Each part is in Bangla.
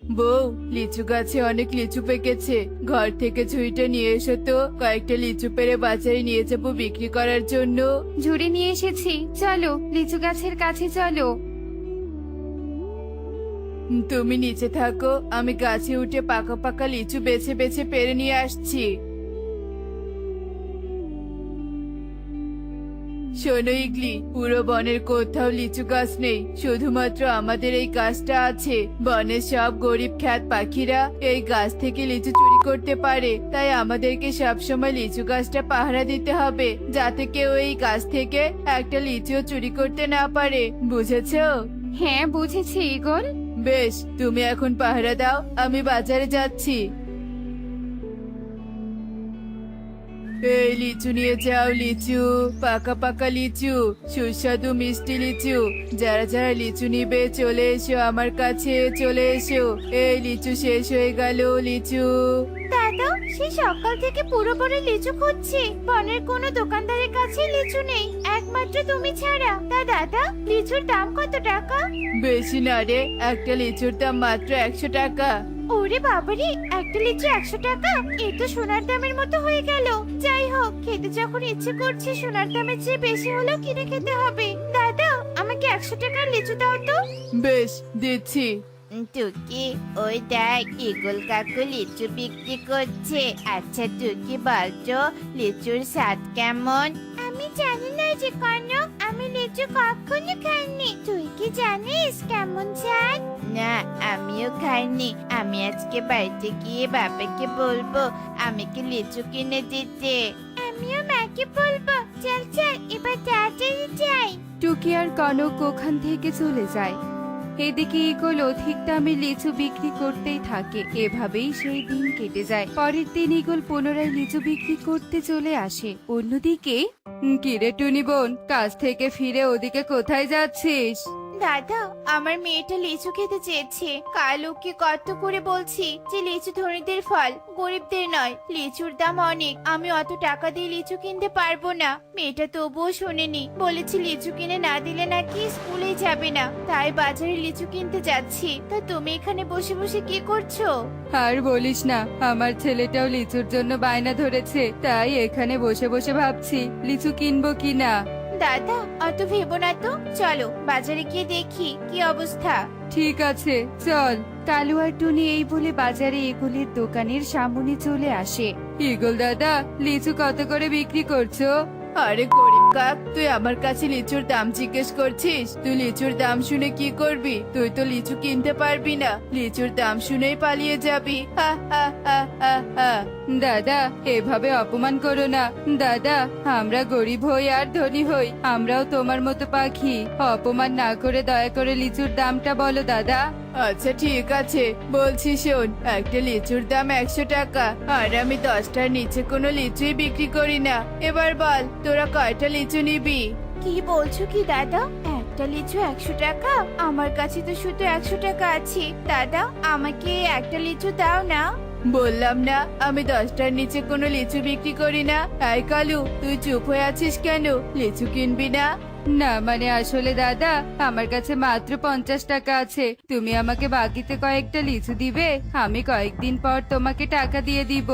বউ, লিচু গাছে অনেক লিচু পেকেছে। ঘর থেকে ঝুড়িটা নিয়ে এসো তো, কয়েকটা লিচু পেড়ে বাজারে নিয়ে যাবো বিক্রি করার জন্য। ঝুড়ি নিয়ে এসেছি, চলো লিচু গাছের কাছে চলো। তুমি নিচে থাকো, আমি গাছে উঠে পাকা পাকা লিচু বেছে বেছে পেড়ে নিয়ে আসছি। শোনো ইগলি, পুরো বনের কোথাও লিচু গাছ নেই, শুধুমাত্র আমাদের এই গাছটা আছে। বনের সব গরিব খ্যাত পাখিরা এই গাছ থেকে লিচু চুরি করতে পারে, তাই আমাদেরকে সবসময় লিচু গাছটা পাহারা দিতে হবে, যাতে কেউ এই গাছ থেকে একটা লিচুও চুরি করতে না পারে, বুঝেছো? হ্যাঁ বুঝেছি ঈগল। বেশ, তুমি এখন পাহারা দাও, আমি বাজারে যাচ্ছি। এই লিচু নিয়ে যাও, লিচু, পাকা পাকা লিচু, সুস্বাদু মিষ্টি লিচু। যারা যারা লিচু নিবে চলে এসো আমার কাছে, চলে এসো। এই লিচু শেষ হয়ে গেল, লিচু। দাদা, সে সকাল থেকে পুরো বনে লিচু খুঁজছি, বনের কোনো দোকানদারের কাছে লিচু নেই, একমাত্র তুমি ছাড়া। তা দাদা, লিচুর দাম কত টাকা? বেশি না রে, একটা লিচুর দাম মাত্র 100 টাকা। ওরে বাবারে, একটা লিচু 100 টাকা? এ তো সোনার দামের মতো হয়ে গেল। যাই হোক, খেতে যখন ইচ্ছে করছে, সোনার দামের চেয়ে বেশি হলেও কিনে খেতে হবে। দাদা, আমাকে 100 টাকার লিচু দাও তো। বেশ, দিচ্ছি। টুকি, ওই দেখ ঈগল কাকু লিচু বিক্রি করছে। আচ্ছা টুকি, বলতো লিচুর স্বাদ কেমন? আমি জানি না যে কনক, আমি লিচু কখনো খাইনি। তুই কি জানিস কেমন স্বাদ? না, আমিও খাইনি। আমি আজকে বাড়িতে গিয়ে বাবাকে বলবো আমাকে লিচু কিনে দিতে। আমিও মাকে বলবো। চল চল, এবার তাড়াতাড়ি যাই। টুকি আর কনক ওখান থেকে চলে যায়। এদিকে ঈগল অধিক দামে লিচু বিক্রি করতেই থাকে। এভাবেই সেই দিন কেটে যায়। পরের দিন ঈগল পুনরায় লিচু বিক্রি করতে চলে আসে। অন্যদিকে কিরে টুনি বোন, কাজ থেকে ফিরে ওদিকে কোথায় যাচ্ছিস? দাদা, আমার মেয়েটা লিচু খেতে চেয়েছে। কাল ওকে কত করে বলছি যে লিচু ধনীদের ফল, গরিবদের নয়। লিচুর দাম অনেক, আমি অত টাকা দিয়ে লিচু কিনতে পারবো না। মেয়েটা তবুও শোনেনি, বলেছি লিচু কিনে না দিলে নাকি স্কুলে যাবে না। তাই বাজারে লিচু কিনতে যাচ্ছি। তা তুমি এখানে বসে বসে কি করছো? আর বলিস না, আমার ছেলেটাও লিচুর জন্য বায়না ধরেছে, তাই এখানে বসে বসে ভাবছি লিচু কিনবো কিনা। দাদা, অত ভেবো না তো, চলো বাজারে গিয়ে দেখি কি অবস্থা। ঠিক আছে, চল। কালু আর টুনি এই বলে বাজারে ঈগলের দোকানের সামনে চলে আসে। ঈগল দাদা, লিচু কত করে বিক্রি করছো? আরে গরিব কাক, তুই আমার কাছে লিচুর দাম জিজ্ঞেস করছিস? তুই লিচুর দাম শুনে কি করবি? তুই তো লিচু কিনতে পারবি না, লিচুর দাম শুনেই পালিয়ে যাবি। হা হা হা হা হা। দাদা, এভাবে অপমান করো না। দাদা, আমরা গরিব হই আর ধনী হই, আমরাও তোমার মতো পাখি। অপমান না করে দয়া করে লিচুর দামটা বলো দাদা। আচ্ছা ঠিক আছে, বলছি শোন, একটা লিচুর দাম 100 টাকা, আর আমি 10টার নিচে কোনো লিচুই বিক্রি করি না। এবার বল, তোরা কয়টা লিচু নিবি? কি বলছো কি দাদা? একটা লিচু 100 টাকা? আমার কাছে তো শুধু 100 টাকা আছে। দাদা, আমাকে একটা লিচু দাও না। বললাম না আমি 10টার নিচে কোনো লিচু বিক্রি করি না। এই কালু, তুই চুপ হয়ে আছিস কেন? লিচু কিনবি না? না মানে আসলে দাদা, আমার কাছে মাত্র 50 টাকা আছে। তুমি আমাকে বাকিতে কয়েকটা লিচু দিবে, আমি কয়েকদিন পর তোমাকে টাকা দিয়ে দিব।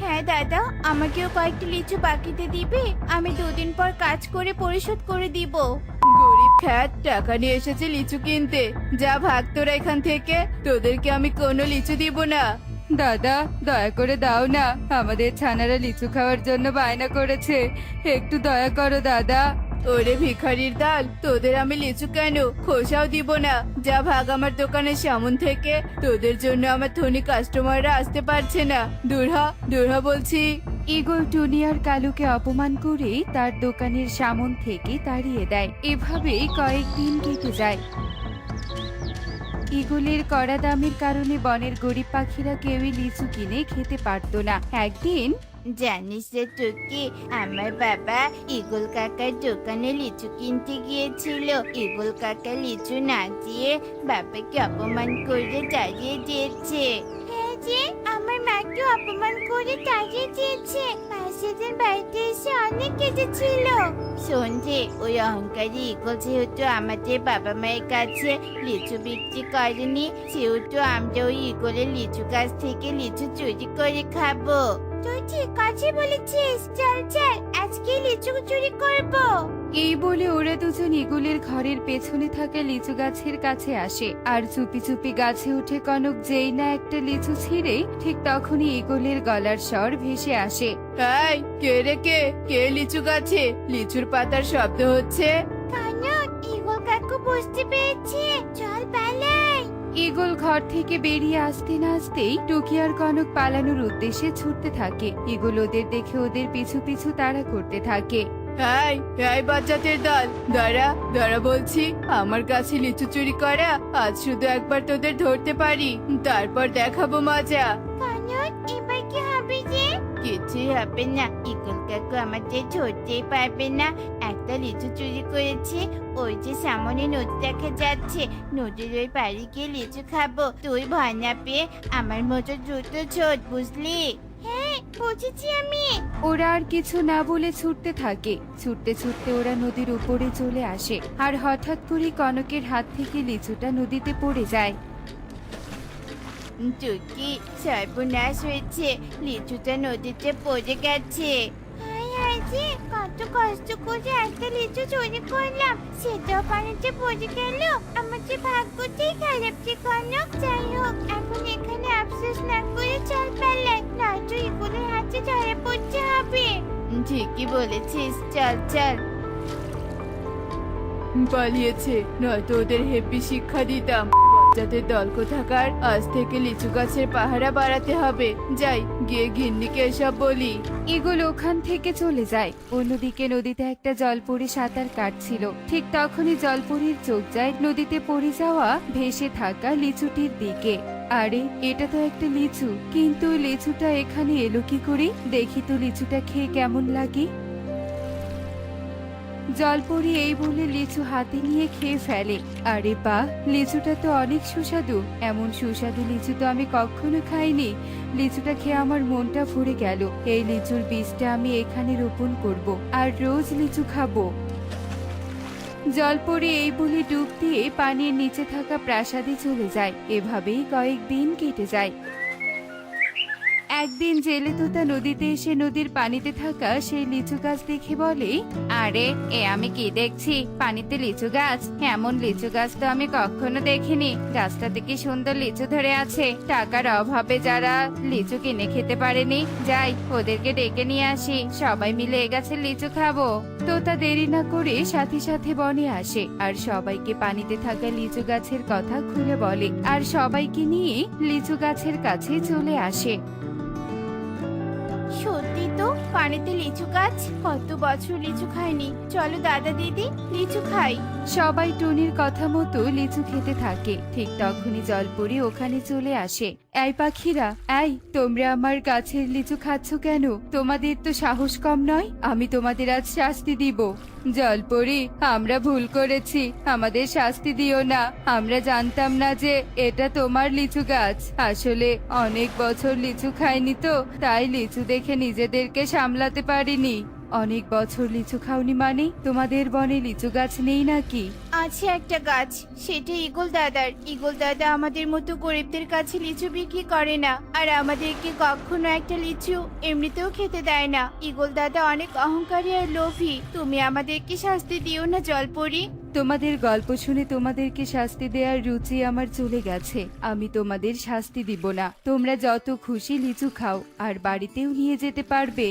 হ্যাঁ দাদা, আমাকেও কয়েকটা লিচু বাকিতে দিবে, আমি 2 দিন পর কাজ করে পরিশোধ করে দিব। গরিব খ্যাত টাকা নিয়ে এসেছে লিচু কিনতে, যা ভাগ তোরা এখান থেকে, তোদেরকে আমি কোনো লিচু দিব না। দাদা, দয়া করে দাও না, আমাদের ছানারা লিচু খাওয়ার জন্য বায়না করেছে, একটু দয়া করো দাদা। ওরে ভিখারির দল, তোদের আমি লিচু কেন, খোসাও দিব না। যা ভাগ আমার দোকানের সামন থেকে, তোদের জন্য আমার ধনী কাস্টমাররা আসতে পারছে না। দূর হ বলছি। ঈগল টুনি আর কালুকে অপমান করে তার দোকানের সামন থেকে তাড়িয়ে দেয়। এভাবেই কয়েকদিন কেটে যায়। ঈগলের কড়া দামের কারণে বনের গরিব পাখিরা কেউই লিচু কিনে খেতে পারতো না। একদিন জানিস রে টুকি, আমার বাবা ঈগল কাকার দোকানে লিচু কিনতে গিয়েছিল। ঈগল কাকা লিচু না দিয়ে বাবাকে অপমান করে তাড়িয়ে দিয়েছে। হ্যাঁ যে, আমার মাকে অপমান করে তাড়িয়ে দিয়েছে। মাঝে সেদিন বাড়িতে এসে অনেক কেঁদেছিল। শোন যে, ওই অহংকারী ইগল যেহেতু আমাদের বাবা মায়ের কাছে লিচু বিক্রি করেনি, সেহেতু আমরা ওই ইগলের লিচু গাছ থেকে লিচু চুরি করে খাবো। তুই ঠিক আছে বলেছিস, চল চল আজকে লিচু চুরি করবো। এই বলে ওরা দুজন ইগলের ঘরের পেছনে থাকা লিচু গাছের কাছে আসে আর চুপি চুপি গাছে উঠে কনক যেই না একটা লিচু ছিঁড়ে ঠিক তখনই ইগলের গলার স্বর ভেসে আসে। এই কে রে কে লিচু গাছে লিচুর পাতার শব্দ হচ্ছে? কনক, ইগল কাকু বুঝতে পেরেছে, চল পালাই। ইগল ঘর থেকে বেরিয়ে আসতে না আসতেই টুকি আর কনক পালানোর উদ্দেশ্যে ছুটতে থাকে। ইগল ওদের দেখে ওদের পিছু পিছু তাড়া করতে থাকে। এই বাচ্চাদের দল, দাঁড়া বলছি। আমার কাছে লিচু চুরি করা আজ শুধু একবার তোদের ধরতে পারি, তারপর দেখাবো মজা। কনক, এবার কি হবে যে? কিছুই হবে না, ইগল কাকু আমাদের ধরতেই পারবে না। একটা লিচু চুরি করেছে, ওই যে সামনে নদী দেখা যাচ্ছে, নদীর ওই পাড়ে গিয়ে লিচু খাবো। তুই ভয় না পেয়ে আমার মতো দ্রুত ছোট, বুঝলি? হ্যাঁ, বুঝেছি আমি। ওরা আর কিছু না বলে ছুটতে থাকে। ছুটতে ছুটতে ওরা নদীর উপরে চলে আসে আর হঠাৎ করে কনকের হাত থেকে লিচুটা নদীতে পড়ে যায়। টুকি, সর্বনাশ হয়েছে, লিচুটা নদীতে পড়ে গেছে। হায় হায় যে, কত কষ্ট করে একটা লিচু চুরি করলাম, সেটাও পানিতে পড়ে গেল। আমার যে ভাগ্যটাই খারাপ যে কনক। যাই হোক, এখন এখানে আফসোস না করে চল পালাই, নয়তো ইগলের হাতে ধরে পড়তে হবে। ঠিকই বলেছিস, চল চল। পালিয়েছে, নয়তো ওদের হেব্বি শিক্ষা দিতাম। বাচ্চাদের দল কোথাকার, আজ থেকে লিচু গাছের পাহারা বাড়াতে হবে। যাই গিয়ে গিন্নিকে এসব বলি। ইগল ওখান থেকে চলে যায়। অন্যদিকে নদীতে একটা জলপরি সাঁতার কাটছিল। ঠিক তখনই জলপরির চোখ যায় নদীতে পড়ে যাওয়া ভেসে থাকা লিচুটির দিকে। আরে, এটা তো একটা লিচু, কিন্তু লিচুটা এখানে এলো কি করে? দেখি তো লিচুটা খেয়ে কেমন লাগে। জলপরি এই বলে লিচু হাতে নিয়ে খেয়ে ফেলে। আরে বাহ, লিচুটা তো অনেক সুস্বাদু। এমন সুস্বাদু লিচু তো আমি কখনো খাইনি। লিচুটা খেয়ে আমার মনটা ভরে গেল। এই লিচুর বীজটা আমি এখানে রোপণ করব আর রোজ লিচু খাবো। জলপরি এই বলে ডুব দিয়ে পানির নিচে থাকা প্রাসাদে চলে যায়। এভাবেই কয়েকদিন কেটে যায়। একদিন জেলে তোতা নদীতে এসে নদীর পানিতে থাকা সেই লিচু গাছ দেখে বলে, আরে এ আমি কি দেখছি, পানিতে লিচু গাছ? এমন লিচু গাছ তো আমি কখনো দেখিনি। গাছটাতে কি সুন্দর লিচু ধরে আছে। টাকার অভাবে যারা লিচু কিনে খেতে পারেনি, যাই ওদেরকে ডেকে নিয়ে আসি, সবাই মিলে এ গাছের লিচু খাবো। তোতা দেরি না করে সাথে সাথে বনে আসে আর সবাইকে পানিতে থাকা লিচু গাছের কথা খুলে বলে আর সবাইকে নিয়ে লিচু গাছের কাছে চলে আসে। সত্যি তো, পানিতে লিচু গাছ, কত বছর লিচু খাইনি। চলো দাদা দিদি, লিচু খাই। সবাই টুনির কথা মতো লিচু খেতে থাকে। ঠিক তখনই জলপরি ওখানে চলে আসে। এই পাখিরা, এই তোমরা আমার গাছের লিচু খাচ্ছ কেন? তোমাদের তো সাহস কম নয়। আমি তোমাদের আজ শাস্তি দিব। জলপরি, আমরা ভুল করেছি, আমাদের শাস্তি দিও না। আমরা জানতাম না যে এটা তোমার লিচু গাছ। আসলে অনেক বছর লিচু খাইনি তো, তাই লিচু দেখে নিজেদেরকে সামলাতে পারিনি। অনেক বছর লিচু খাওনি মানে তোমাদের বনে লিচু গাছ নেই নাকি? আছে একটা গাছ, সেটা ইগল দাদার। ইগল দাদা আমাদের মতো গরিবদের কাছে লিচু বিক্রি করে না, আর আমাদেরকে কখনো একটা লিচু এমনিতেও খেতে দেয় না। ইগল দাদা অনেক অহংকারী আর লোভী। তুমি আমাদেরকে শাস্তি দিও না জলপরি। তোমাদের গল্প শুনে তোমাদেরকে শাস্তি দেওয়ার রুচি আমার চলে গেছে। আমি তোমাদের শাস্তি দিব না। তোমরা যত খুশি লিচু খাও আর বাড়িতেও নিয়ে যেতে পারবে।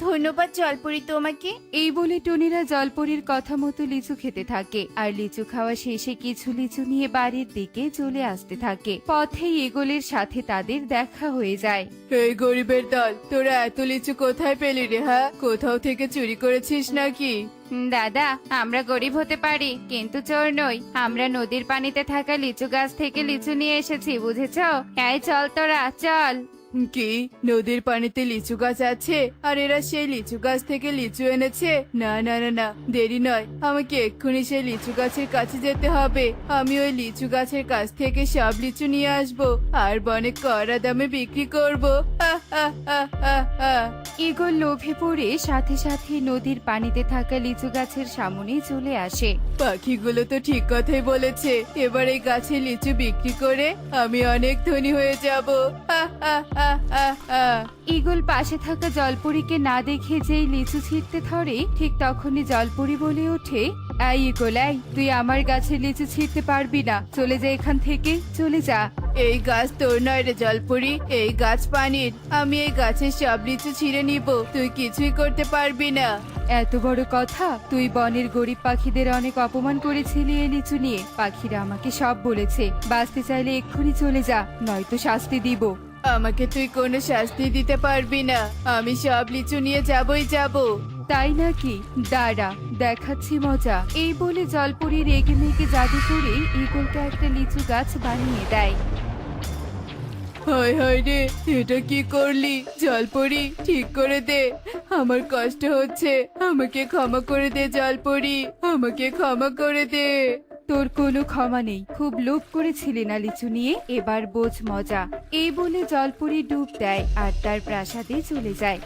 ধন্যবাদ জলপরি তোমাকে। এই বলে টুনিরা জলপরির কথা মতো লিচু খেতে থাকে আর লিচু খাওয়া শেষে কিছু লিচু নিয়ে বাড়ির দিকে চলে আসতে থাকে। পথেই ইগলের সাথে তাদের দেখা হয়ে যায়। এই গরিবের দল, তোরা এত লিচু কোথায় পেলি রে? হ্যাঁ, কোথাও থেকে চুরি করেছিস নাকি? দাদা, আমরা গরিব হতে পারি কিন্তু চোর নই। আমরা নদীর পানিতে থাকা লিচু গাছ থেকে লিচু নিয়ে এসেছি, বুঝেছো? এই চল তোরা, চল। কি নদীর পানিতে লিচু গাছ আছে আর এরা সেই লিচু গাছ থেকে লিচু এনেছে? না না না না, দেরি নয়, আমাকে এক্ষুনি সেই লিচু গাছের কাছে যেতে হবে। আমি ওই লিচু গাছের কাছ থেকে সব লিচু নিয়ে আসবো আর বনে কড়া দামে বিক্রি করবো। ঈগল লোভে পড়ে সাথে সাথে নদীর পানিতে থাকা লিচু গাছের সামনেই চলে আসে। পাখিগুলো তো ঠিক কথাই বলেছে, এবার এই গাছে লিচু বিক্রি করে আমি অনেক ধনী হয়ে যাব। ঈগল পাশে থাকা জলপরীকে না দেখে যেই লিচু ছিঁড়তে ধরে, ঠিক তখনই জলপরী বলে ওঠে, এই ঈগল, এই তুই আমার গাছের লিচু ছিঁড়তে পারবি না, চলে যা এখান থেকে, চলে যা। এই গাছ তোর নয় রে জলপরি, এই গাছ পানির। আমি এই গাছের সব লিচু ছিঁড়ে নিব, তুই কিছুই করতে পারবি না। এত বড় কথা! তুই বনের গরিব পাখিদের অনেক অপমান করেছিলি এই লিচু নিয়ে। পাখিরা আমাকে সব বলেছে, বাঁচতে চাইলে এক্ষুনি চলে যা, নয়তো শাস্তি দিব। আমাকে তুই কোনো শাস্তি দিতে পারবি না, আমি সব লিচু নিয়ে যাবই যাব। তাই নাকি? দাঁড়া, দেখাচ্ছি মজা। এই বলে জলপরি রেগে মেগে জাদু করে ঈগলকে একটা লিচু গাছ বানিয়ে দেয়। হায় হায় রে, এটা কি করলি জলপরি? ঠিক করে দে, আমার কষ্ট হচ্ছে, আমাকে ক্ষমা করে দে জলপরি, আমাকে ক্ষমা করে দে। তোর কোনো ক্ষমা নেই, খুব লোভ করেছিলি না লিচু নিয়ে, এবার বোঝ মজা। এই বলে জলপরি ডুব দেয় আর তার প্রাসাদে চলে যায়।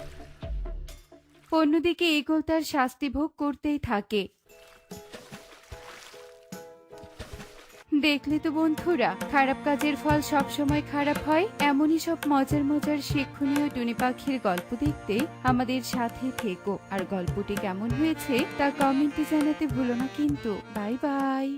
অন্যদিকে ঈগল তার শাস্তি ভোগ করতেই থাকে। দেখলে তো বন্ধুরা, খারাপ কাজের ফল সব সময় খারাপ হয়। এমনই সব মজার মজার শিক্ষণীয় টুনি পাখির গল্প দেখতে আমাদের সাথে থেকো। আর গল্পটি কেমন হয়েছে তা কমেন্টে জানাতে ভুলো না কিন্তু। Bye bye.